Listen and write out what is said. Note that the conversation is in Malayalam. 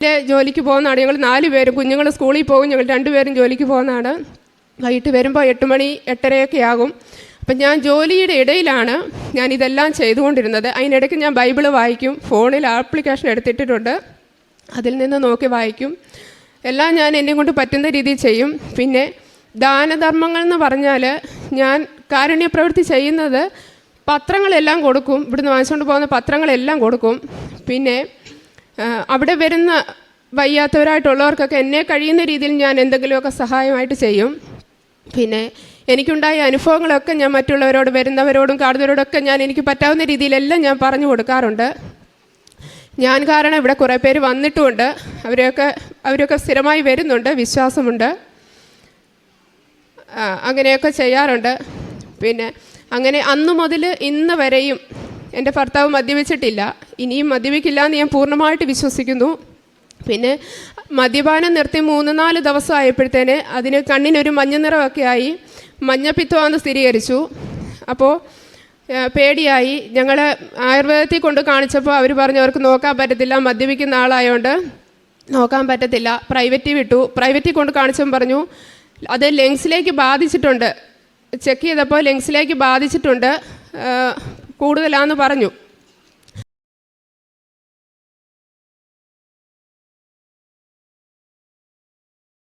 ജോലിക്ക് പോകുന്നതാണ്. ഞങ്ങൾ 4 പേരും, കുഞ്ഞുങ്ങൾ സ്കൂളിൽ പോകും, ഞങ്ങൾ 2 പേരും ജോലിക്ക് പോകുന്നതാണ്. വൈകിട്ട് വരുമ്പോൾ 8 മണി 8:30 ആകും. അപ്പം ഞാൻ ജോലിയുടെ ഇടയിലാണ് ഞാൻ ഇതെല്ലാം ചെയ്തുകൊണ്ടിരുന്നത്. അതിനിടയ്ക്ക് ഞാൻ ബൈബിള് വായിക്കും, ഫോണിൽ ആപ്ലിക്കേഷൻ എടുത്തിട്ടിട്ടുണ്ട്, അതിൽ നിന്ന് നോക്കി വായിക്കും. എല്ലാം ഞാൻ എന്നെ കൊണ്ട് പറ്റുന്ന രീതിയിൽ ചെയ്യും. പിന്നെ ദാനധർമ്മങ്ങൾ എന്ന് പറഞ്ഞാൽ ഞാൻ കാരുണ്യപ്രവൃത്തി ചെയ്യുന്നത് പത്രങ്ങളെല്ലാം കൊടുക്കും, ഇവിടുന്ന് വാങ്ങിച്ചുകൊണ്ട് പോകുന്ന പത്രങ്ങളെല്ലാം കൊടുക്കും. പിന്നെ അവിടെ വരുന്ന വയ്യാത്തവരായിട്ടുള്ളവർക്കൊക്കെ എന്നെ കഴിയുന്ന രീതിയിൽ ഞാൻ എന്തെങ്കിലുമൊക്കെ സഹായമായിട്ട് ചെയ്യും. പിന്നെ എനിക്കുണ്ടായ അനുഭവങ്ങളൊക്കെ ഞാൻ മറ്റുള്ളവരോട്, വരുന്നവരോടും കാണുന്നവരോടൊക്കെ ഞാൻ എനിക്ക് പറ്റാവുന്ന രീതിയിലെല്ലാം ഞാൻ പറഞ്ഞു കൊടുക്കാറുണ്ട്. ഞാൻ കാരണം ഇവിടെ കുറേ പേര് വന്നിട്ടുമുണ്ട്, അവരൊക്കെ സ്ഥിരമായി വരുന്നുണ്ട്, വിശ്വാസമുണ്ട്, അങ്ങനെയൊക്കെ ചെയ്യാറുണ്ട്. പിന്നെ അങ്ങനെ അന്നു മുതൽ ഇന്ന് വരെയും എൻ്റെ ഭർത്താവ് മദ്യപിച്ചിട്ടില്ല, ഇനിയും മദ്യപിക്കില്ല എന്ന് ഞാൻ പൂർണ്ണമായിട്ട് വിശ്വസിക്കുന്നു. പിന്നെ മദ്യപാനം നിർത്തി 3-4 ദിവസം ആയപ്പോഴത്തേന് അതിന് കണ്ണിനൊരു മഞ്ഞ നിറമൊക്കെ ആയി, മഞ്ഞപ്പിത്തമാണെന്ന് സ്ഥിരീകരിച്ചു. അപ്പോൾ പേടിയായി. ഞങ്ങൾ ആയുർവേദത്തിൽ കൊണ്ട് കാണിച്ചപ്പോൾ അവർ പറഞ്ഞു അവർക്ക് നോക്കാൻ പറ്റത്തില്ല, മദ്യപിക്കുന്ന ആളായതുകൊണ്ട് നോക്കാൻ പറ്റത്തില്ല. പ്രൈവറ്റിൽ വിട്ടു. പ്രൈവറ്റിൽ കൊണ്ട് കാണിച്ചപ്പോൾ പറഞ്ഞു അത് ലങ്സിലേക്ക് ബാധിച്ചിട്ടുണ്ട്, ചെക്ക് ചെയ്തപ്പോൾ ലങ്സിലേക്ക് ബാധിച്ചിട്ടുണ്ട്, കൂടുതലാണെന്ന് പറഞ്ഞു.